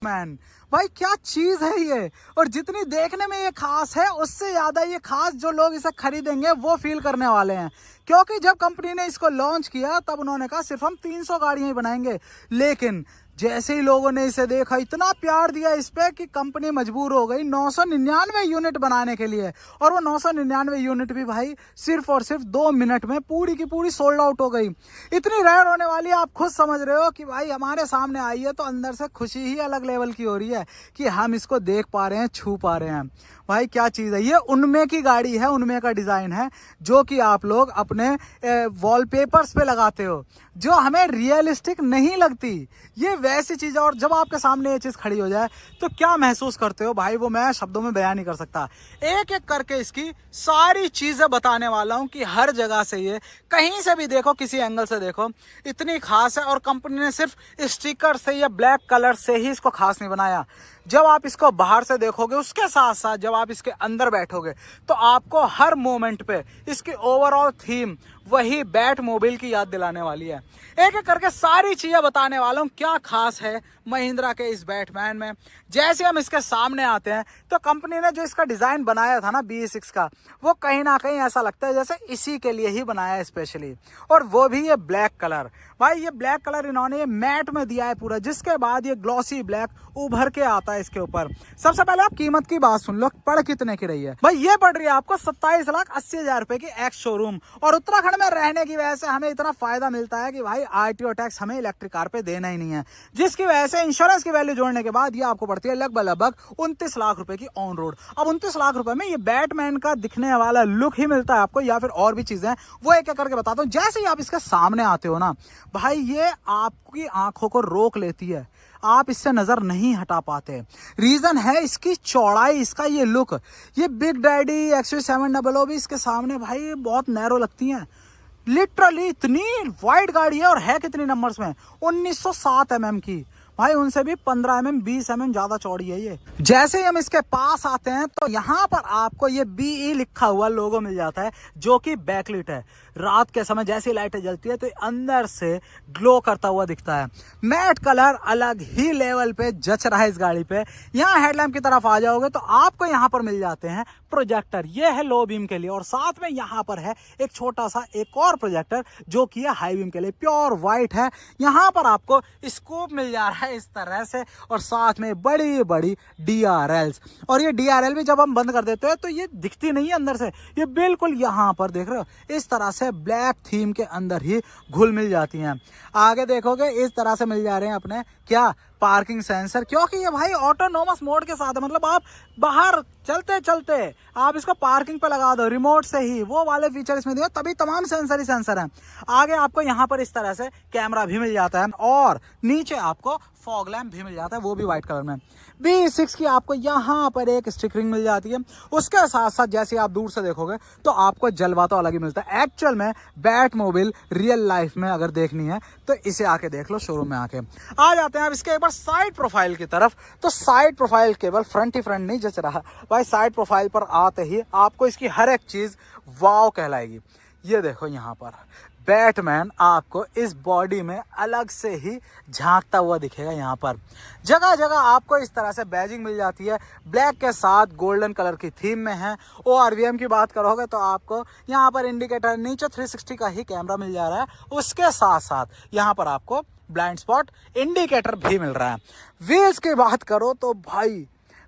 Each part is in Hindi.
मैन भाई क्या चीज है ये। और जितनी देखने में ये खास है उससे ज्यादा ये खास जो लोग इसे खरीदेंगे वो फील करने वाले हैं। क्योंकि जब कंपनी ने इसको लॉन्च किया तब उन्होंने कहा सिर्फ हम 300 गाड़ियां ही बनाएंगे, लेकिन जैसे ही लोगों ने इसे देखा इतना प्यार दिया इस पे कि कंपनी मजबूर हो गई 999 यूनिट बनाने के लिए। और वो 999 यूनिट भी भाई सिर्फ और सिर्फ 2 मिनट में पूरी की पूरी सोल्ड आउट हो गई। इतनी रेयर होने वाली आप खुद समझ रहे हो कि भाई हमारे सामने आई है तो अंदर से खुशी ही अलग लेवल की हो रही है कि हम इसको देख पा रहे हैं, छू पा रहे हैं। भाई क्या चीज़ है ये, उनमें की गाड़ी है, उनमें का डिज़ाइन है जो कि आप लोग अपने वॉलपेपर्स पे लगाते हो, जो हमें रियलिस्टिक नहीं लगती। ये वैसी चीज़ है और जब आपके सामने ये चीज़ खड़ी हो जाए तो क्या महसूस करते हो भाई, वो मैं शब्दों में बयान नहीं कर सकता। एक एक करके इसकी सारी चीज़ें बताने वाला हूँ कि हर जगह से ये कहीं से भी देखो, किसी एंगल से देखो, इतनी खास है। और कंपनी ने सिर्फ स्टिकर से या ब्लैक कलर से ही इसको खास नहीं बनाया। जब आप इसको बाहर से देखोगे उसके साथ साथ जब आप इसके अंदर बैठोगे तो आपको हर मोमेंट पे इसकी ओवरऑल थीम वही बैट मोबाइल की याद दिलाने वाली है। एक एक करके सारी चीजें बताने वाला हूँ क्या खास है महिंद्रा के इस बैटमैन में। जैसे हम इसके सामने आते हैं तो कंपनी ने जो इसका डिजाइन बनाया था ना BE6 का, वो कहीं ना कहीं ऐसा लगता है जैसे इसी के लिए ही बनाया है स्पेशली, और वो भी ये ब्लैक कलर। भाई ये ब्लैक कलर इन्होंने ये मैट में दिया है पूरा, जिसके बाद ये ग्लॉसी ब्लैक उभर के आता है इसके ऊपर। सबसे पहले आप कीमत की बात सुन लो, पड़ कितने की रही है भाई। ये पड़ रही है आपको 27,80,000 रुपए की एक्स शोरूम। और उत्तराखंड में रहने की वजह से हमें इतना फायदा मिलता है कि भाई RTO टैक्स हमें इलेक्ट्रिक कार पे देना ही नहीं है, जिसकी वजह से इंश्योरेंस की वैल्यू जोड़ने के बाद ये आपको पड़ती है लगभग 29 लाख रुपए की ऑन रोड। अब 29 लाख रुपए में ये बैटमैन का दिखने वाला लुक ही मिलता है आपको, या फिर और भी चीजें, वो एक एक करके बताता हूँ। जैसे ही आप इसके सामने आते हो ना भाई, ये आपकी आंखों को रोक लेती है, आप इससे नजर नहीं हटा पाते। रीजन है इसकी चौड़ाई, इसका ये लुक। ये बिग डैडी XUV700 भी इसके सामने भाई बहुत नैरो लगती हैं। लिटरली इतनी वाइड गाड़ी है, और है कितनी नंबर्स में, 1907 mm की। भाई उनसे भी 15 mm 20 mm ज्यादा चौड़ी है ये। जैसे ही हम इसके पास आते हैं तो यहाँ पर आपको ये BE लिखा हुआ लोगो मिल जाता है, जो कि बैकलिट है। रात के समय जैसी लाइटें जलती है तो अंदर से ग्लो करता हुआ दिखता है। मैट कलर अलग ही लेवल पे जच रहा है इस गाड़ी पे। यहाँ हेडलैम्प की तरफ आ जाओगे तो आपको यहाँ पर मिल जाते हैं प्रोजेक्टर, ये है लो बीम के लिए, और साथ में यहाँ पर है एक छोटा सा एक और प्रोजेक्टर जो कि है हाई बीम के लिए, प्योर व्हाइट है। यहाँ पर आपको स्कोप मिल जा रहा है इस तरह से, और साथ में बड़ी बड़ी DRLs। और ये DRL भी जब हम बंद कर देते हैं तो ये दिखती नहीं है अंदर से, ये बिल्कुल यहाँ पर देख रहे हो इस तरह से ब्लैक थीम के अंदर ही घुल मिल जाती हैं। आगे देखोगे इस तरह से मिल जा रहे हैं अपने क्या पार्किंग सेंसर, क्योंकि ये भाई ऑटोनोमस मोड के साथ है। मतलब आप बाहर चलते चलते आप इसको पार्किंग पे लगा दो रिमोट से ही, वो वाले फीचर इसमें दिए, तभी तमाम सेंसर ही सेंसर हैं। आगे आपको यहाँ पर इस तरह से कैमरा भी मिल जाता है, और नीचे आपको फॉग लैम्प भी मिल जाता है, वो भी व्हाइट कलर में। BE6 की आपको यहाँ पर एक स्टिकरिंग मिल जाती है। उसके साथ साथ जैसे आप दूर से देखोगे तो आपको जलवा तो अलग ही मिलता है। एक्चुअल में बैटमोबाइल रियल लाइफ में अगर देखनी है तो इसे आके देख लो शोरूम में आके। आ जाते हैं अब इसके एक बार साइड प्रोफाइल की तरफ। तो साइड प्रोफाइल केवल फ्रंट ही फ्रंट नहीं जच रहा भाई, साइड प्रोफाइल पर आते ही आपको इसकी हर एक चीज वाव कहलाएगी। ये देखो यहाँ पर बैटमैन आपको इस बॉडी में अलग से ही झांकता हुआ दिखेगा। यहाँ पर जगह जगह आपको इस तरह से बैजिंग मिल जाती है, ब्लैक के साथ गोल्डन कलर की थीम में है। ORVM की बात करोगे तो आपको यहाँ पर इंडिकेटर नीचे 360 का ही कैमरा मिल जा रहा है, उसके साथ साथ यहाँ पर आपको ब्लाइंड स्पॉट इंडिकेटर भी मिल रहा है। व्हील्स की बात करो तो भाई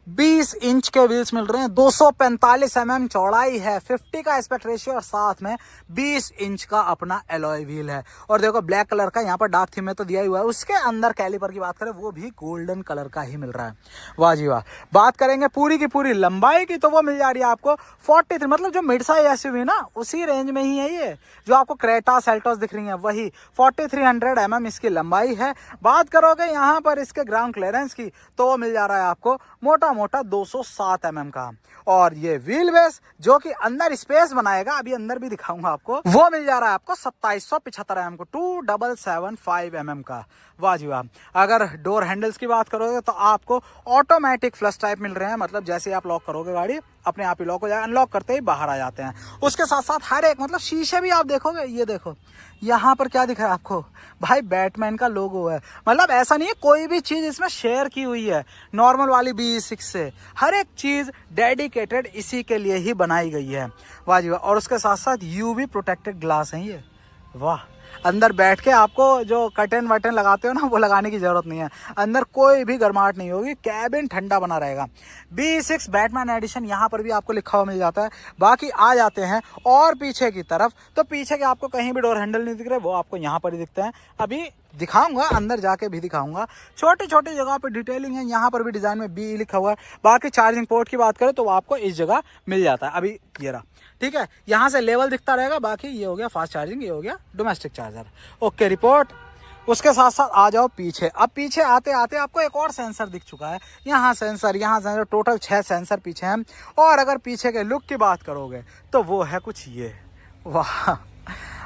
20 इंच के व्हील्स मिल रहे हैं, 245 mm चौड़ाई है, 50 का एस्पेक्ट रेशियो, और साथ में 20 इंच का अपना एलॉय व्हील है। और देखो ब्लैक कलर का यहाँ पर डार्क थीम में तो दिया ही हुआ है, उसके अंदर कैलिपर की बात करें वो भी गोल्डन कलर का ही मिल रहा है। वाह जी वाह। बात करेंगे पूरी की पूरी लंबाई की तो वो मिल जा रही है आपको 43, मतलब जो मिड साइज SUV ना उसी रेंज में ही है। ये जो आपको क्रेटा सेल्टोस दिख रही है वही 4300 mm इसकी लंबाई है। बात करोगे यहाँ पर इसके ग्राउंड क्लियरेंस की तो वो मिल जा रहा है आपको मोटा 207 mm का। और ये व्हील बेस जो कि अंदर स्पेस बनाएगा, अभी अंदर भी दिखाऊंगा आपको, वो मिल जा रहा है आपको 2775 mm को, 2775 mm का। वाह जी वाह। अगर डोर हैंडल्स की बात करोगे तो आपको ऑटोमेटिक फ्लश टाइप मिल रहे हैं, मतलब जैसे आप लॉक करोगे गाड़ी अपने आप ही लॉक हो जाएगा, अनलॉक करते ही बाहर आ जाते हैं। उसके साथ साथ हर एक मतलब शीशे भी आप देखोगे, ये देखो यहाँ पर क्या दिख रहा है आपको भाई, बैटमैन का लोगो है। मतलब ऐसा नहीं है कोई भी चीज इसमें शेयर की हुई है नॉर्मल वाली BE6 से, हर एक चीज डेडिकेटेड इसी के लिए ही बनाई गई है। वाह जी वाह। और उसके साथ साथ UV प्रोटेक्टेड ग्लास है ये, वाह। अंदर बैठ के आपको जो कर्टन वर्टन लगाते हो ना, वो लगाने की जरूरत नहीं है, अंदर कोई भी गर्माहट नहीं होगी, कैबिन ठंडा बना रहेगा। BE6 बैटमैन एडिशन यहाँ पर भी आपको लिखा हुआ मिल जाता है। बाकी आ जाते हैं और पीछे की तरफ, तो पीछे के आपको कहीं भी डोर हैंडल नहीं दिख रहे, वो आपको यहाँ पर ही दिखते हैं। अभी दिखाऊंगा, अंदर जाके भी दिखाऊंगा। छोटी छोटी जगह पे डिटेलिंग है, यहाँ पर भी डिजाइन में BE लिखा हुआ है। बाकी चार्जिंग पोर्ट की बात करें तो वो आपको इस जगह मिल जाता है। अभी ये रहा, ठीक है, यहाँ से लेवल दिखता रहेगा। बाकी ये हो गया फास्ट चार्जिंग, ये हो गया डोमेस्टिक चार्जर। Okay report. उसके साथ साथ आ जाओ पीछे। अब पीछे आते आते आपको एक और सेंसर दिख चुका है, यहाँ सेंसर, टोटल 6 सेंसर पीछे हैं। और अगर पीछे के लुक की बात करोगे तो वो है कुछ ये, वाह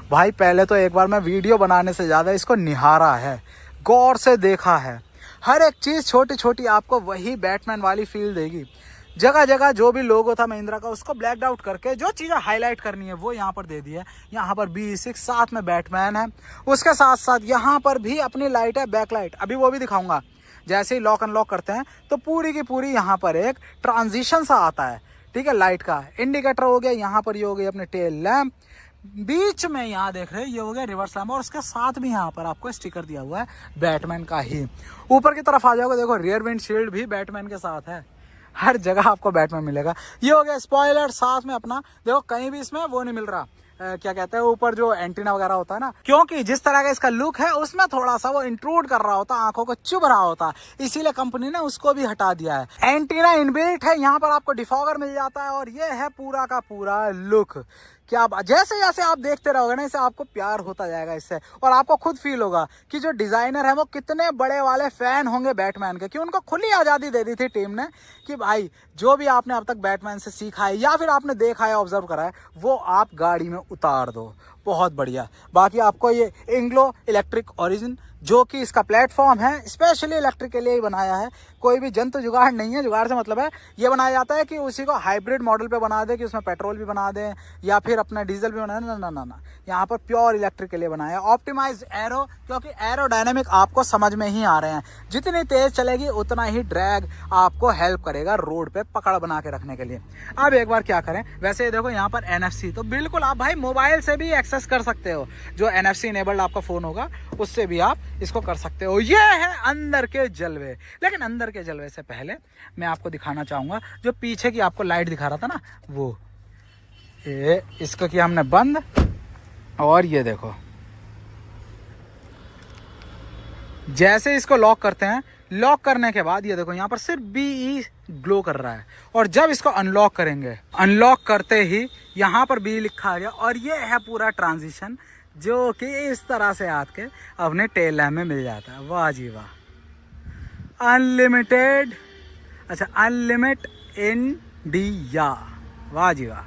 भाई। पहले तो एक बार मैं वीडियो बनाने से ज़्यादा इसको निहारा है, गौर से देखा है। हर एक चीज़ छोटी छोटी आपको वही बैटमैन वाली फील देगी। जगह जगह जो भी लोगो था महिंद्रा का, उसको ब्लैक आउट करके जो चीज़ें हाईलाइट करनी है वो यहाँ पर दे दी है। यहाँ पर BE6 साथ में बैटमैन है। उसके साथ साथ यहाँ पर भी अपनी लाइट है, बैक लाइट, अभी वो भी दिखाऊंगा। जैसे ही लॉक अनलॉक करते हैं तो पूरी की पूरी यहाँ पर एक ट्रांजिशन सा आता है, ठीक है। लाइट का इंडिकेटर हो गया, यहाँ पर ये हो गई अपने टेल लैम्प, बीच में यहाँ देख रहे हैं ये हो गया रिवर्स लैम्प, और उसके साथ भी यहाँ पर आपको स्टिकर दिया हुआ है बैटमैन का ही। ऊपर की तरफ आ जाओगे, देखो रियर विंड शील्ड भी बैटमैन के साथ है, हर जगह आपको बैटमैन मिलेगा। ये हो गया स्पॉइलर, साथ में अपना देखो कहीं भी इसमें वो नहीं मिल रहा, क्या कहते हैं ऊपर जो एंटीना वगैरह होता है ना, क्योंकि जिस तरह का इसका लुक है उसमें थोड़ा सा वो इंट्रूड कर रहा होता, आंखों को चुभ रहा होता, इसीलिए कंपनी ने उसको भी हटा दिया है। एंटीना इनबिल्ट है, यहाँ पर आपको डिफॉगर मिल जाता है, और ये है पूरा का पूरा लुक। क्या जैसे जैसे आप देखते रहोगे ना, इसे आपको प्यार होता जाएगा इससे, और आपको खुद फील होगा कि जो डिजाइनर है वो कितने बड़े वाले फैन होंगे बैटमैन के, कि उनको खुली आज़ादी दे दी थी टीम ने कि भाई जो भी आपने अब तक बैटमैन से सीखा है या फिर आपने देखा है, ऑब्जर्व करा है, वो आप गाड़ी में उतार दो। बहुत बढ़िया। बाकी आपको ये इंग्लो इलेक्ट्रिक ओरिजिन, जो कि इसका प्लेटफॉर्म है, स्पेशली इलेक्ट्रिक के लिए ही बनाया है, कोई भी जंतु जुगाड़ नहीं है। जुगाड़ से मतलब है ये बनाया जाता है कि उसी को हाइब्रिड मॉडल पे बना दे, कि उसमें पेट्रोल भी बना दें या फिर अपना डीजल भी बना दें, ना, यहाँ पर प्योर इलेक्ट्रिक के लिए बनाया है। ऑप्टिमाइज्ड एरो, क्योंकि एरोडायनेमिक आपको समझ में ही आ रहे हैं, जितनी तेज चलेगी उतना ही ड्रैग आपको हेल्प करेगा रोड पे पकड़ बना के रखने के लिए। अब एक बार क्या करें, वैसे देखो यहाँ पर NFC, तो बिल्कुल आप भाई मोबाइल से भी एक्सेस कर सकते हो, जो NFC इनेबल्ड आपका फोन होगा उससे भी आप इसको कर सकते हो। ये है अंदर के जलवे। लेकिन अंदर के जलवे से पहले मैं आपको दिखाना चाहूंगा जो पीछे की आपको लाइट दिखा रहा था ना, वो इसको किया हमने बंद, और ये देखो जैसे इसको लॉक करते हैं, लॉक करने के बाद ये देखो यहाँ पर सिर्फ BE ग्लो कर रहा है, और जब इसको अनलॉक करेंगे, अनलॉक करते ही यहाँ पर BE लिखा आ गया, और ये है पूरा ट्रांजिशन जो कि इस तरह से आके अपने टेल लैम्प में मिल जाता है। वाह जी वाह। अनलिमिटेड, अच्छा अनलिमिट इंडिया, वाह जी वाह,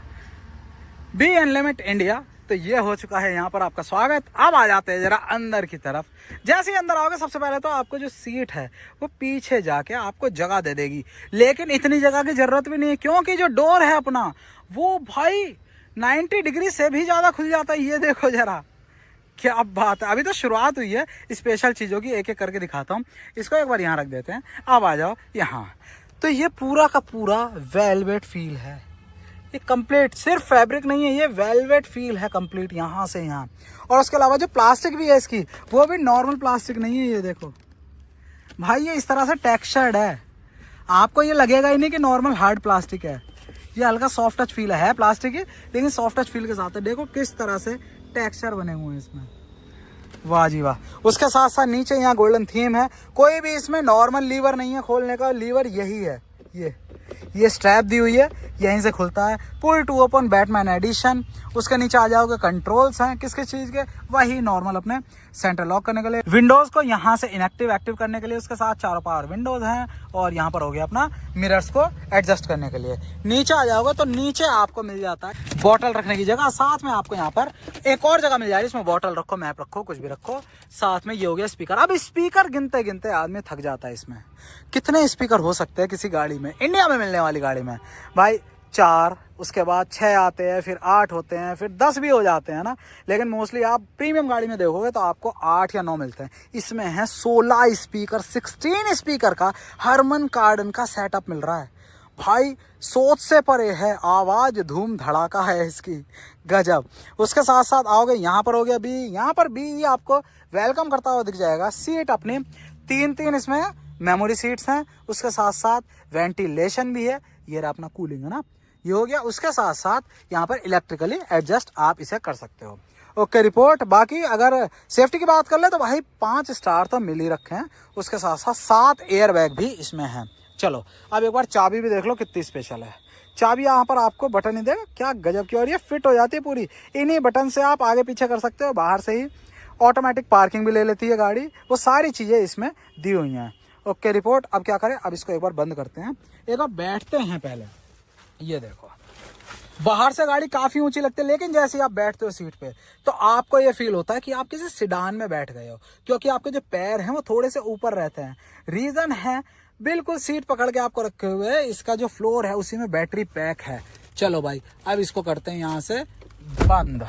बी अनलिमिट इंडिया। तो ये हो चुका है यहाँ पर आपका स्वागत। अब आ जाते हैं जरा अंदर की तरफ। जैसे ही अंदर आओगे, सबसे पहले तो आपको जो सीट है वो पीछे जाके आपको जगह दे देगी, लेकिन इतनी जगह की जरूरत भी नहीं है, क्योंकि जो डोर है अपना वो भाई 90 डिग्री से भी ज्यादा खुल जाता है। ये देखो जरा, क्या बात है। अभी तो शुरुआत हुई है, स्पेशल चीजों की एक एक करके दिखाता हूँ। इसको एक बार यहाँ रख देते हैं। अब आ जाओ यहाँ, तो ये पूरा का पूरा वेलवेट फील है, ये कंप्लीट, सिर्फ फैब्रिक नहीं है, ये वेलवेट फील है कंप्लीट यहाँ से यहाँ। और उसके अलावा जो प्लास्टिक भी है इसकी, वो भी नॉर्मल प्लास्टिक नहीं है। ये देखो भाई, ये इस तरह से टेक्सचर्ड है, आपको ये लगेगा ही नहीं कि नॉर्मल हार्ड प्लास्टिक है। ये हल्का सॉफ्ट टच फील है प्लास्टिक की, लेकिन सॉफ्ट टच फील के साथ है। देखो किस तरह से टेक्सचर बने हुए हैं इसमें, वाह जी वाह। उसके साथ साथ नीचे यहाँ गोल्डन थीम है। कोई भी इसमें नॉर्मल लीवर नहीं है खोलने का, लीवर यही है, ये स्ट्रैप दी हुई है, यहीं से खुलता है। पुल टू ओपन बैटमैन एडिशन। उसके नीचे आ जाओगे, कंट्रोल्स हैं किस किस चीज़ के, वही नॉर्मल अपने सेंटर लॉक करने के लिए, विंडोज़ को यहाँ से इनएक्टिव एक्टिव करने के लिए, उसके साथ चारों पावर विंडोज़ हैं, और यहाँ पर हो गया अपना मिरर्स को एडजस्ट करने के लिए। नीचे आ जाओगे तो नीचे आपको मिल जाता है बॉटल रखने की जगह, साथ में आपको यहाँ पर एक और जगह मिल जाएगी, इसमें बॉटल रखो, मैप रखो, कुछ भी रखो। साथ में ये हो गया स्पीकर। अब स्पीकर गिनते गिनते आदमी थक जाता है। इसमें कितने स्पीकर हो सकते हैं किसी गाड़ी में, इंडिया में मिलने वाली गाड़ी में भाई? 4, उसके बाद 6 आते हैं, फिर 8 होते हैं, फिर 10 भी हो जाते हैं ना। लेकिन मोस्टली आप प्रीमियम गाड़ी में देखोगे तो आपको 8 या 9 मिलते हैं। इसमें है 16 स्पीकर, 16 स्पीकर का हरमन कार्डन का सेटअप मिल रहा है भाई। सोच से परे है, आवाज धूम धड़ाका है इसकी, गजब। उसके साथ साथ आओगे यहाँ पर हो गया बी, यहाँ पर बी आपको वेलकम करता हुआ दिख जाएगा। सीट अपनी 3 इसमें मेमोरी सीट्स हैं, उसके साथ साथ वेंटिलेशन भी है, ये रहा अपना कूलिंग है ना, ये हो गया। उसके साथ साथ यहाँ पर इलेक्ट्रिकली एडजस्ट आप इसे कर सकते हो। Okay report. बाकी अगर सेफ्टी की बात कर ले तो भाई 5 स्टार तो मिल ही रखे हैं। उसके साथ साथ 7 एयर बैग भी इसमें हैं। चलो अब एक बार चाबी भी देख लो कितनी स्पेशल है। चाबी यहाँ पर आपको बटन ही देगा, क्या गजब की, और ये फिट हो जाती है पूरी। इन्हीं बटन से आप आगे पीछे कर सकते हो, बाहर से ही ऑटोमेटिक पार्किंग भी ले लेती है गाड़ी। वो सारी चीज़ें इसमें दी हुई हैं। Okay report. अब क्या करें, अब इसको एक बार बंद करते हैं, एक बार बैठते हैं पहले। ये देखो बाहर से गाड़ी काफ़ी ऊंची लगती है, लेकिन जैसे ही आप बैठते हो सीट पे तो आपको ये फील होता है कि आप किसी सिडान में बैठ गए हो, क्योंकि आपके जो पैर हैं वो थोड़े से ऊपर रहते हैं। रीज़न है बिल्कुल सीट पकड़ के आपको रखे हुए है, इसका जो फ्लोर है उसी में बैटरी पैक है। चलो भाई अब इसको करते हैं यहाँ से बंद।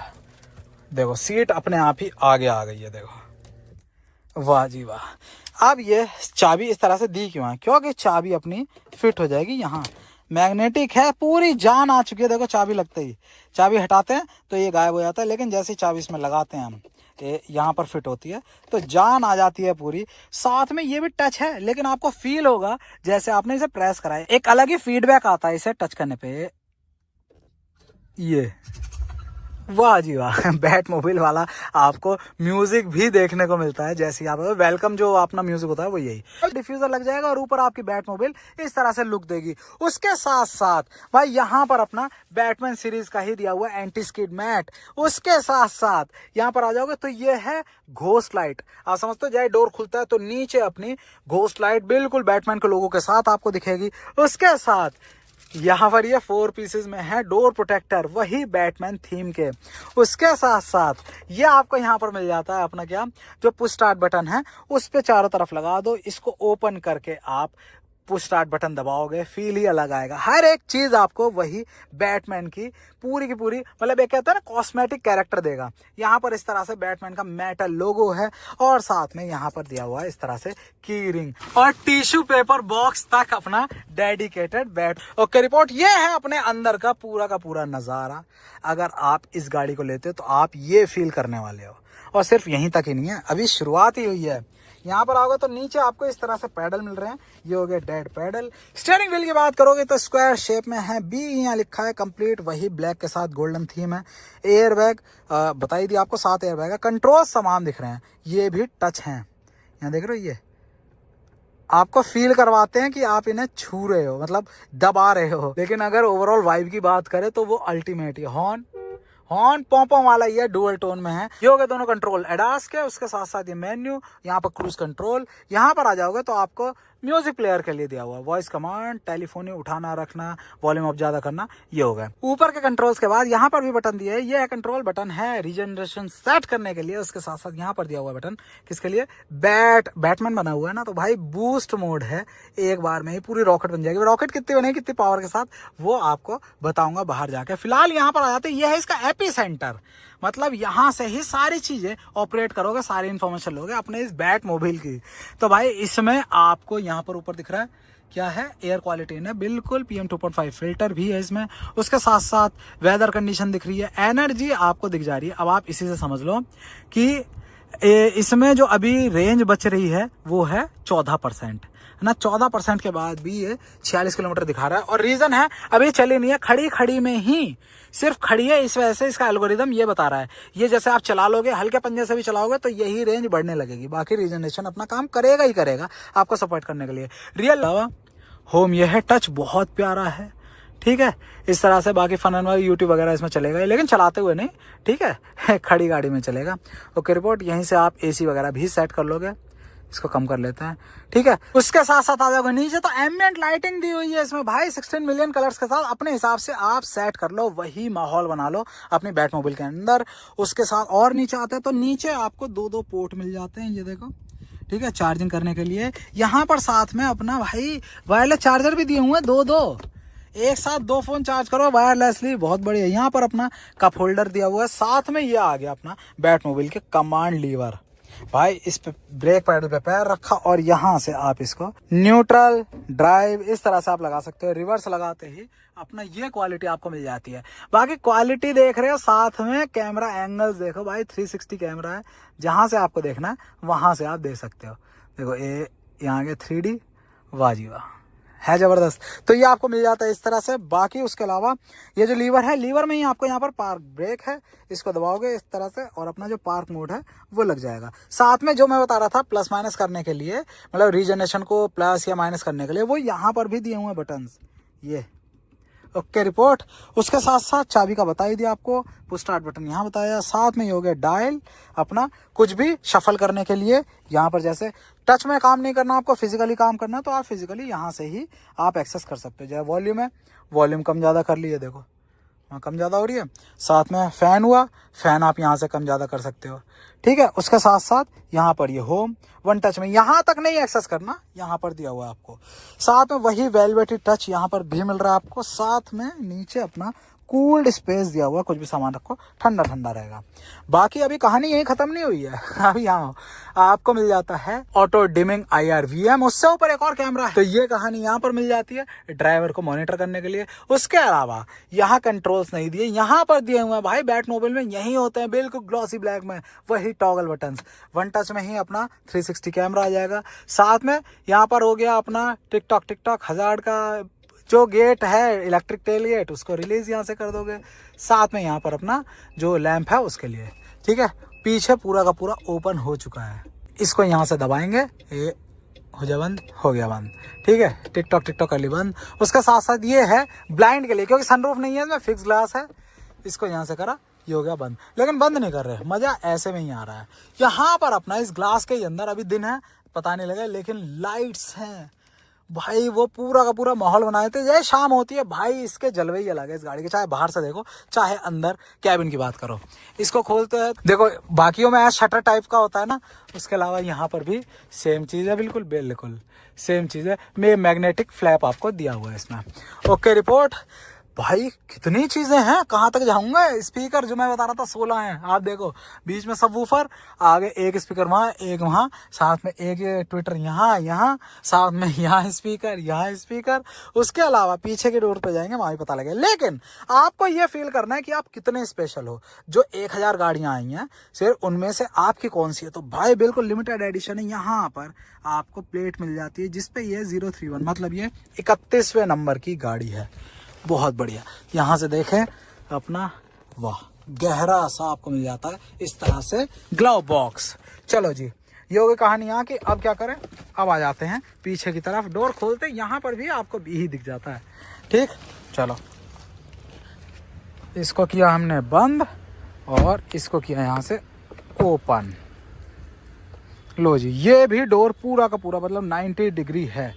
देखो सीट अपने आप ही आगे आ गई है, देखो वाह जी वाह। अब ये चाबी इस तरह से दी क्यों है, क्योंकि चाबी अपनी फिट हो जाएगी यहाँ, मैग्नेटिक है, पूरी जान आ चुकी है। देखो चाबी लगते ही, चाबी हटाते हैं तो ये गायब हो जाता है, लेकिन जैसे ही चाबी इसमें लगाते हैं हम, यहाँ पर फिट होती है तो जान आ जाती है पूरी। साथ में ये भी टच है, लेकिन आपको फील होगा जैसे आपने इसे प्रेस कराया, एक अलग ही फीडबैक आता है इसे टच करने पे। ये वाह जी वाह, बैट मोबाइल वाला आपको म्यूजिक भी देखने को मिलता है। जैसे आप वेलकम जो अपना म्यूजिक होता है वो यही डिफ्यूजर लग जाएगा और ऊपर आपकी बैट मोबाइल इस तरह से लुक देगी। उसके साथ साथ भाई यहाँ पर अपना बैटमैन सीरीज का ही दिया हुआ एंटी स्किड मैट। उसके साथ साथ यहाँ पर आ जाओगे तो ये है घोस्ट लाइट। आप समझते हो, जैसे डोर खुलता है तो नीचे अपनी घोस्ट लाइट बिल्कुल बैटमैन के लोगों के साथ आपको दिखेगी। उसके साथ यहाँ पर ये 4 पीसेस में है डोर प्रोटेक्टर, वही बैटमैन थीम के। उसके साथ साथ ये आपको यहाँ पर मिल जाता है अपना क्या, जो पुश स्टार्ट बटन है उस पे चारों तरफ लगा दो, इसको ओपन करके आप पुश स्टार्ट बटन दबाओगे, फील ही अलग आएगा। हर एक चीज आपको वही बैटमैन की पूरी मतलब एक कहता है ना कॉस्मेटिक कैरेक्टर देगा। यहाँ पर इस तरह से बैटमैन का मेटल लोगो है और साथ में यहाँ पर दिया हुआ है इस तरह से की रिंग और टिश्यू पेपर बॉक्स तक अपना डेडिकेटेड बैट। Okay report. ये है अपने अंदर का पूरा नजारा। अगर आप इस गाड़ी को लेते हो तो आप ये फील करने वाले हो। और सिर्फ यहीं तक ही नहीं है, अभी शुरुआत ही हुई है। यहाँ पर आओगे तो नीचे आपको इस तरह से पैडल मिल रहे हैं, ये हो गए डेड पैडल। स्टीयरिंग व्हील की बात करोगे तो स्क्वायर शेप में है, बी यहाँ लिखा है कंप्लीट, वही ब्लैक के साथ गोल्डन थीम है। एयर बैग बताई दी आपको, 7 एयर बैग है। कंट्रोल सामान दिख रहे हैं, ये भी टच हैं, यहाँ देख रहे हो, ये आपको फील करवाते हैं कि आप इन्हें छू रहे हो, मतलब दबा रहे हो। लेकिन अगर ओवरऑल वाइब की बात करें तो वो अल्टीमेट है। हॉर्न पॉम वाला ये डुअल टोन में है। ये हो गए दोनों कंट्रोल एडास के। उसके साथ साथ ये मेन्यू, यहाँ पर क्रूज कंट्रोल। यहाँ पर आ जाओगे तो आपको म्यूजिक प्लेयर के लिए दिया हुआ है, वॉइस कमांड, टेलीफोनी उठाना रखना, वॉल्यूम अप ज्यादा करना, ये हो गया। ऊपर के कंट्रोल्स के बाद यहाँ पर भी बटन दिया है, ये है कंट्रोल बटन है रीजनरेशन सेट करने के लिए। उसके साथ साथ यहाँ पर दिया हुआ बटन किसके लिए, बैटमैन बना हुआ है ना, तो भाई बूस्ट मोड है, एक बार में ही पूरी रॉकेट बन जाएगी। रॉकेट कितनी बनेगी, कितनी पावर के साथ, वो आपको बताऊंगा बाहर जाके। फिलहाल यहाँ पर आ जाते, ये है इसका एपी सेंटर, मतलब यहाँ से ही सारी चीजें ऑपरेट करोगे, सारी इन्फॉर्मेशन लोगे अपने इस बैट मोबाइल की। तो भाई इसमें आपको यहाँ पर ऊपर दिख रहा है क्या है, एयर क्वालिटी ने बिल्कुल PM 2.5 फिल्टर भी है इसमें। उसके साथ साथ वेदर कंडीशन दिख रही है, एनर्जी आपको दिख जा रही है। अब आप इसी से समझ लो कि इसमें जो अभी रेंज बच रही है वो है 14% ना। 14% के बाद भी ये 46 किलोमीटर दिखा रहा है। और रीजन है अभी चली नहीं है, खड़ी में ही सिर्फ खड़ी है, इस वजह से इसका एल्गोरिदम ये बता रहा है। ये जैसे आप चला लोगे, हल्के पंजे से भी चलाओगे तो यही रेंज बढ़ने लगेगी। बाकी रीजनरेशन अपना काम करेगा ही करेगा आपको सपोर्ट करने के लिए। रियल होम ये है, टच बहुत प्यारा है, ठीक है। इस तरह से बाकी फन एंड यूट्यूब वगैरह इसमें चलेगा, लेकिन चलाते हुए नहीं, ठीक है खड़ी गाड़ी में चलेगा। Okay report. यहीं से आप AC वगैरह भी सेट कर लोगे, इसको कम कर लेते हैं, ठीक है। उसके साथ साथ आ जाओगे नीचे तो एम्बिएंट लाइटिंग दी हुई है इसमें भाई, 16 मिलियन कलर्स के साथ। अपने हिसाब से आप सेट कर लो, वही माहौल बना लो अपनी बैट मोबाइल के अंदर। उसके साथ और नीचे आते हैं तो नीचे आपको 2 पोर्ट मिल जाते हैं, ये देखो, ठीक है, चार्जिंग करने के लिए। यहाँ पर साथ में अपना भाई वायरलेस चार्जर भी दिए हुए हैं 2। एक साथ 2 फोन चार्ज करो वायरलेसली, बहुत बढ़िया। यहाँ पर अपना कप होल्डर दिया हुआ है, साथ में ये आ गया अपना बैटमोबाइल के कमांड लीवर। भाई इस पे ब्रेक पैडल पे पैर रखा और यहाँ से आप इसको न्यूट्रल, ड्राइव इस तरह से आप लगा सकते हो। रिवर्स लगाते ही अपना ये क्वालिटी आपको मिल जाती है। बाकी क्वालिटी देख रहे हो, साथ में कैमरा एंगल्स देखो भाई, 360 कैमरा है, जहां से आपको देखना है वहां से आप देख सकते हो। देखो ये यहाँ के 3D, वाह जी वाह, है जबरदस्त। तो ये आपको मिल जाता है इस तरह से। बाकी उसके अलावा ये जो लीवर है, लीवर में ही आपको यहाँ पर पार्क ब्रेक है, इसको दबाओगे इस तरह से और अपना जो पार्क मोड है वो लग जाएगा। साथ में जो मैं बता रहा था प्लस माइनस करने के लिए, मतलब रीजनरेशन को प्लस या माइनस करने के लिए, वो यहाँ पर भी दिए हुए हैं बटन्स, ये ओके रिपोर्ट। उसके साथ साथ चाबी का बता ही दिया आपको, पुश स्टार्ट बटन यहाँ बताया, साथ में ये हो गया डायल, अपना कुछ भी शफल करने के लिए। यहाँ पर जैसे टच में काम नहीं करना, आपको फिजिकली काम करना है तो आप फिजिकली यहाँ से ही आप एक्सेस कर सकते हो। जैसे वॉल्यूम है, वॉल्यूम कम ज़्यादा कर लिए, देखो कम ज़्यादा हो रही है। साथ में फ़ैन हुआ, फ़ैन आप यहाँ से कम ज़्यादा कर सकते हो, ठीक है। उसके साथ साथ यहाँ पर ये होम, वन टच में यहाँ तक नहीं एक्सेस करना, यहाँ पर दिया हुआ है आपको। साथ में वही वेलवेटी टच यहाँ पर भी मिल रहा है आपको। साथ में नीचे अपना कूल्ड स्पेस दिया हुआ, कुछ भी सामान रखो ठंडा ठंडा रहेगा। बाकी अभी कहानी यही खत्म नहीं हुई है। अभी यहाँ आपको मिल जाता है ऑटो डिमिंग IRVM, उससे ऊपर एक और कैमरा है। तो ये कहानी यहाँ पर मिल जाती है ड्राइवर को मॉनिटर करने के लिए। उसके अलावा यहाँ कंट्रोल्स नहीं दिए, यहाँ पर दिए हुए हैं भाई बैटमोबाइल में यही होते हैं, बिल्कुल ग्लॉसी ब्लैक में, वही टॉगल बटन्स। वन टच में ही अपना 360 कैमरा आ जाएगा। साथ में यहाँ पर हो गया अपना टिकटॉक हजार्ड का जो गेट है, इलेक्ट्रिक टेल गेट, उसको रिलीज यहाँ से कर दोगे। साथ में यहाँ पर अपना जो लैंप है उसके लिए, ठीक है। पीछे पूरा का पूरा ओपन हो चुका है, इसको यहाँ से दबाएंगे, ये हो जाए बंद, हो गया बंद, ठीक है। टिकटॉक कर ली बंद। उसका साथ साथ ये है ब्लाइंड के लिए, क्योंकि सनरूफ नहीं है इसमें, फिक्स ग्लास है, इसको यहाँ से करा, ये हो गया बंद। लेकिन बंद नहीं कर रहे, मजा ऐसे में ही आ रहा है। यहाँ पर अपना इस ग्लास के अंदर, अभी दिन है पता नहीं लगा, लेकिन लाइट्स हैं भाई, वो पूरा का पूरा माहौल बनाए थे। जैसे शाम होती है भाई, इसके जलवे ही अलग है इस गाड़ी के, चाहे बाहर से देखो चाहे अंदर कैबिन की बात करो। इसको खोलते हैं, देखो बाकियों में शटर टाइप का होता है ना, उसके अलावा यहाँ पर भी सेम चीज़ है, बिल्कुल सेम चीज़ है। में मैग्नेटिक फ्लैप आपको दिया हुआ है इसमें। Okay report. भाई कितनी चीजें हैं, कहाँ तक जाऊंगा। स्पीकर जो मैं बता रहा था 16 हैं, आप देखो बीच में सबवूफर, आगे एक स्पीकर वहाँ, एक वहाँ, साथ में एक ट्विटर यहाँ, साथ में यहाँ स्पीकर। उसके अलावा पीछे के डोर पे जाएंगे, वहाँ भी पता लगे। लेकिन आपको ये फील करना है कि आप कितने स्पेशल हो। जो 1000 गाड़ियां आई हैं, सिर्फ उनमें से आपकी कौन सी है। तो भाई बिल्कुल लिमिटेड एडिशन है। यहाँ पर आपको प्लेट मिल जाती है जिसपे ये 031, मतलब ये 31वें नंबर की गाड़ी है। बहुत बढ़िया। यहाँ से देखें अपना, वाह गहरा सा आपको मिल जाता है इस तरह से ग्लव बॉक्स। चलो जी, ये हो गई कहानी यहाँ की। अब क्या करें, अब आ जाते हैं पीछे की तरफ। डोर खोलते यहाँ पर भी आपको ही दिख जाता है, ठीक। चलो, इसको किया हमने बंद और इसको किया यहाँ से ओपन। लो जी, ये भी डोर पूरा का पूरा मतलब 90 डिग्री है।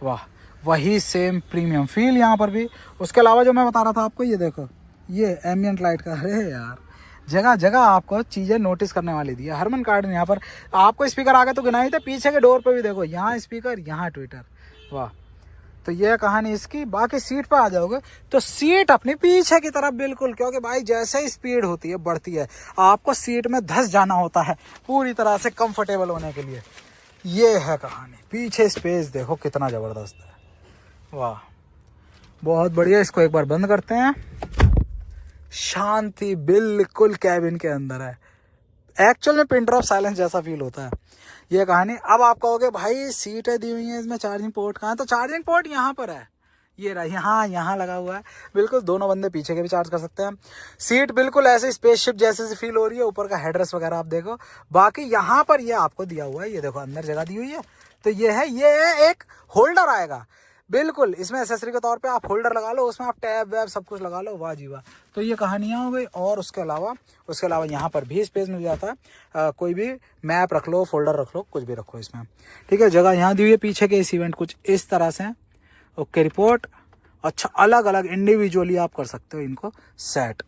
वाह, वही सेम प्रीमियम फील यहाँ पर भी। उसके अलावा जो मैं बता रहा था आपको, ये देखो ये एम्बियंट लाइट का, अरे यार जगह जगह आपको चीज़ें नोटिस करने वाली दी है। हरमन कार्डन यहाँ पर आपको स्पीकर आगे तो गिना ही थे, पीछे के डोर पे भी देखो, यहाँ स्पीकर, यहाँ ट्विटर। वाह, तो ये कहानी इसकी। बाकी सीट पर आ जाओगे तो सीट अपनी पीछे की तरफ बिल्कुल, क्योंकि भाई जैसे ही स्पीड होती है बढ़ती है, आपको सीट में धस जाना होता है पूरी तरह से कंफर्टेबल होने के लिए। ये है कहानी। पीछे स्पेस देखो कितना ज़बरदस्त है, वाह बहुत बढ़िया। इसको एक बार बंद करते हैं। शांति बिल्कुल कैबिन के अंदर है, एक्चुअल में पिन ड्रॉप साइलेंस जैसा फील होता है। ये कहानी। अब आप कहोगे भाई सीटें दी हुई हैं इसमें, चार्जिंग पोर्ट कहाँ है। तो चार्जिंग पोर्ट यहाँ पर है, ये रहा, यहाँ लगा हुआ है। बिल्कुल दोनों बंदे पीछे के भी चार्ज कर सकते हैं। सीट बिल्कुल ऐसे स्पेसशिप जैसे से फील हो रही है। ऊपर का हेडरेस्ट वगैरह आप देखो। बाकी यहाँ पर ये आपको दिया हुआ है, ये देखो अंदर जगह दी हुई है। तो ये है एक होल्डर आएगा बिल्कुल, इसमें एसेसरी के तौर पे आप होल्डर लगा लो, उसमें आप टैब वैब सब कुछ लगा लो। वाह जी वाह। तो ये कहानियाँ हो गई। और उसके अलावा यहाँ पर भी स्पेस मिल जाता है। कोई भी मैप रख लो, फोल्डर रख लो, कुछ भी रखो इसमें, ठीक है। जगह यहाँ दी हुई है। पीछे के इस इवेंट कुछ इस तरह से। Okay report. अच्छा, अलग अलग इंडिविजुअली आप कर सकते हो इनको सेट।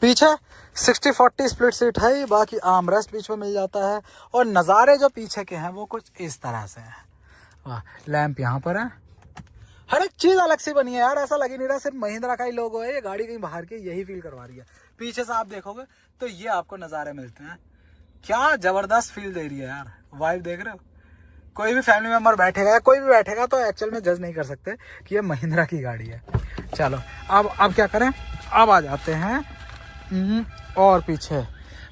पीछे 60-40 स्प्लिट सीट है। बाकी आर्म रेस्ट बीच में मिल जाता है। और नज़ारे जो पीछे के हैं वो कुछ इस तरह से हैं। वाह, लैंप यहाँ पर है, हर एक चीज अलग सी बनी है यार, ऐसा लग ही नहीं रहा सिर्फ महिंद्रा का ही लोगो है, ये गाड़ी कहीं बाहर की यही फील करवा रही है। पीछे से आप देखोगे तो ये आपको नज़ारे मिलते हैं, क्या जबरदस्त फील दे रही है यार, वाइब देख रहे हो। कोई भी फैमिली मेंबर बैठेगा या कोई भी बैठेगा तो एक्चुअल में जज नहीं कर सकते कि ये महिंद्रा की गाड़ी है। चलो अब क्या करें, अब आ जाते हैं और पीछे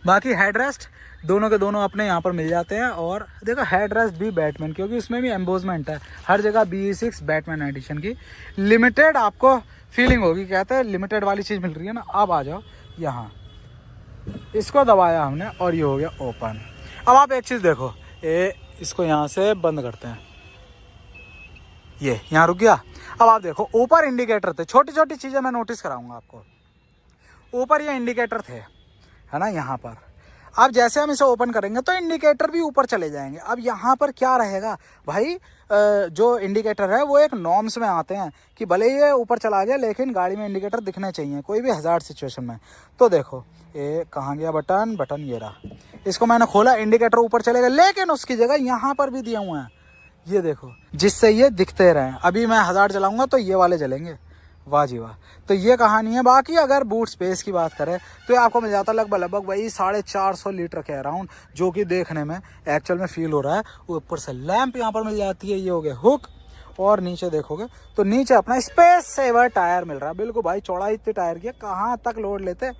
बाकी हेडरेस्ट दोनों के दोनों अपने यहाँ पर मिल जाते हैं। और देखो हेडरेस्ट भी बैटमैन, क्योंकि उसमें भी एम्बोजमेंट है हर जगह, BE6 बैटमैन एडिशन की लिमिटेड आपको फीलिंग होगी, कहते हैं लिमिटेड वाली चीज़ मिल रही है ना। अब आ जाओ यहाँ, इसको दबाया हमने और ये हो गया ओपन। अब आप एक चीज़ देखो, इसको यहाँ से बंद करते हैं, ये यहाँ रुक गया। अब आप देखो ऊपर इंडिकेटर थे, छोटी छोटी चीज़ें मैं नोटिस कराऊंगा आपको। ऊपर ये इंडिकेटर थे है ना यहाँ पर, अब जैसे हम इसे ओपन करेंगे तो इंडिकेटर भी ऊपर चले जाएंगे। अब यहाँ पर क्या रहेगा भाई, जो इंडिकेटर है वो एक नॉर्म्स में आते हैं कि भले ये ऊपर चला गया लेकिन गाड़ी में इंडिकेटर दिखने चाहिए कोई भी हज़ार्ड सिचुएशन में। तो देखो ये कहाँ गया बटन ये रहा, इसको मैंने खोला इंडिकेटर ऊपर चलेगा, लेकिन उसकी जगह यहाँ पर भी दिए हुए हैं ये देखो, जिससे ये दिखते रहें। अभी मैं हज़ार्ड चलाऊँगा तो ये वाले जलेंगे, वाह जी वाह। तो ये कहानी है। बाकी अगर बूट स्पेस की बात करें तो ये आपको मिल जाता है लगभग वही 450 लीटर के अराउंड, जो कि देखने में एक्चुअल में फील हो रहा है। ऊपर से लैंप यहाँ पर मिल जाती है, ये हो गया हुक। और नीचे देखोगे तो नीचे अपना स्पेस सेवर टायर मिल रहा है, बिल्कुल भाई चौड़ाई इतनी टायर की है, कहाँ तक लोड लेते,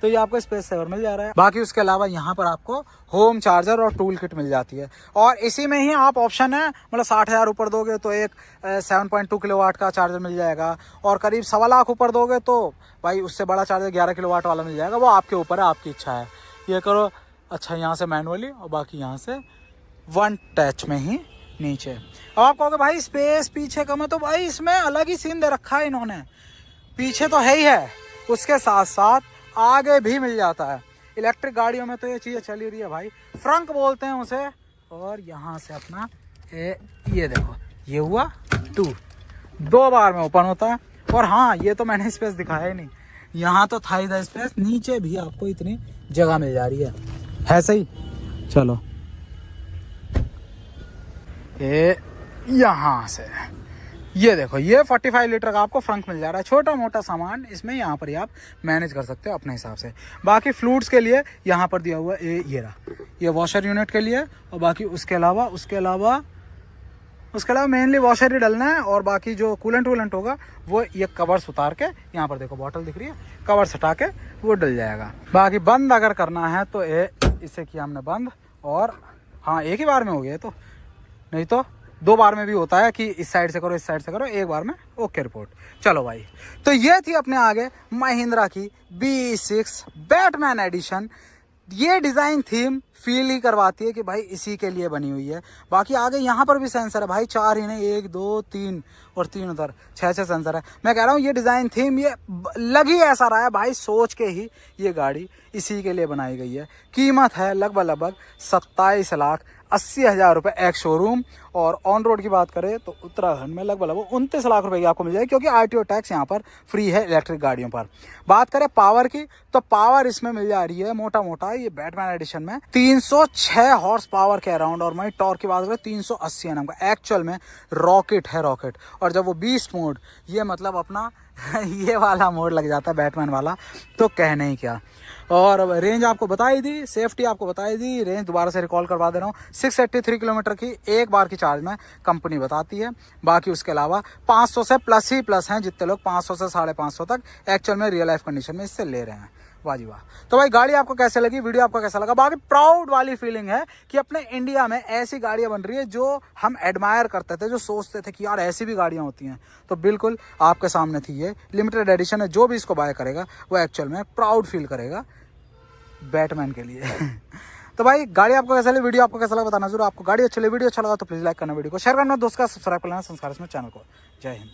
तो ये आपको स्पेस सेवर मिल जा रहा है। बाकी उसके अलावा यहाँ पर आपको होम चार्जर और टूल किट मिल जाती है, और इसी में ही आप ऑप्शन है मतलब 60,000 ऊपर दोगे तो एक 7.2 किलोवाट का चार्जर मिल जाएगा, और करीब 1.25 लाख ऊपर दोगे तो भाई उससे बड़ा चार्जर 11 किलोवाट वाला मिल जाएगा। वो आपके ऊपर है, आपकी इच्छा है, ये करो। अच्छा यहाँ से मैनुअली और बाकी यहाँ से वन टच में ही नीचे। अब आप कहोगे भाई स्पेस पीछे कम है, तो भाई इसमें अलग ही सीन दे रखा है इन्होंने, पीछे तो है ही है, उसके साथ साथ आगे भी मिल जाता है। इलेक्ट्रिक गाड़ियों में तो ये चीज़ें चली रही है भाई, फ्रंक बोलते हैं उसे। और यहाँ से अपना ये देखो, ये हुआ 2 बार में ओपन होता है। और हाँ ये तो मैंने स्पेस दिखाया ही नहीं, यहाँ तो था ही था स्पेस, नीचे भी आपको इतनी जगह मिल जा रही है सही। चलो यहाँ से ये देखो, ये 45 लीटर का आपको फ्रंक मिल जा रहा है। छोटा मोटा सामान इसमें यहाँ पर ही आप मैनेज कर सकते हो अपने हिसाब से। बाकी फ्लूइड्स के लिए यहाँ पर दिया हुआ है ये रहा, ये वॉशर यूनिट के लिए। और बाकी उसके अलावा मेनली वॉशर ही डलना है, और बाकी जो कूलेंट होगा वो ये कवर्स उतार के, यहाँ पर देखो बॉटल दिख रही है, कवर्स हटा के वो डल जाएगा। बाकी बंद अगर करना है तो इसे किया हमने बंद, और हाँ एक ही बार में हो गया, तो नहीं तो 2 बार में भी होता है कि इस साइड से करो इस साइड से करो, एक बार में ओके रिपोर्ट। चलो भाई, तो ये थी अपने आगे महिंद्रा की BE6 बैटमैन एडिशन। ये डिज़ाइन थीम फील ही करवाती है कि भाई इसी के लिए बनी हुई है। बाकी आगे यहाँ पर भी सेंसर है भाई, 4 ही नहीं, 1 2 3 और 3 उधर, 6 सेंसर है। मैं कह रहा हूँ ये डिज़ाइन थीम ये लग ही ऐसा रहा है भाई, सोच के ही ये गाड़ी इसी के लिए बनाई गई है। कीमत है लगभग 27,80,000 रुपये एक्स शोरूम, और ऑन रोड की बात करें तो उत्तराखंड में लगभग 29 लाख रुपए की आपको मिल जाएगी, क्योंकि RTO टैक्स यहाँ पर फ्री है इलेक्ट्रिक गाड़ियों पर। बात करें पावर की तो पावर इसमें मिल जा रही है मोटा ये बैटमैन एडिशन में 306 हॉर्स पावर के अराउंड, और वहीं टॉर्क की बात करें 380 Nm का। एक्चुअल में रॉकेट है रॉकेट। और जब वो बीस्ट मोड, ये मतलब अपना ये वाला मोड लग जाता है बैटमैन वाला, तो कहने ही क्या। और रेंज आपको बताई दी, सेफ्टी आपको बताई दी, रेंज दोबारा से रिकॉल करवा दे रहा हूँ, 683 किलोमीटर की एक बार की चार्ज में कंपनी बताती है। बाकी उसके अलावा 500 से प्लस ही प्लस हैं, जितने लोग 500 से 550 तक एक्चुअल में रियल लाइफ कंडीशन में इससे ले रहे हैं। वाह जी वाह। तो भाई गाड़ी आपको कैसे लगी, वीडियो आपको कैसा लगा। बाकी प्राउड वाली फीलिंग है कि अपने इंडिया में ऐसी गाड़ियां बन रही है जो हम एडमायर करते थे, जो सोचते थे कि यार ऐसी भी गाड़ियां होती हैं, तो बिल्कुल आपके सामने थी। ये लिमिटेड एडिशन है, जो भी इसको बाय करेगा वो एक्चुअल में प्राउड फील करेगा बैटमैन के लिए। तो भाई गाड़ी आपको कैसा लगी, वीडियो आपको कैसा लगा बताना जरूर। आपको गाड़ी अच्छी लगी, वीडियो अच्छा लगा तो प्लीज लाइक करना, वीडियो को शेयर करना, दोस्त का सब्सक्राइब करना, संस्कार इसमें चैनल को। जय हिंद।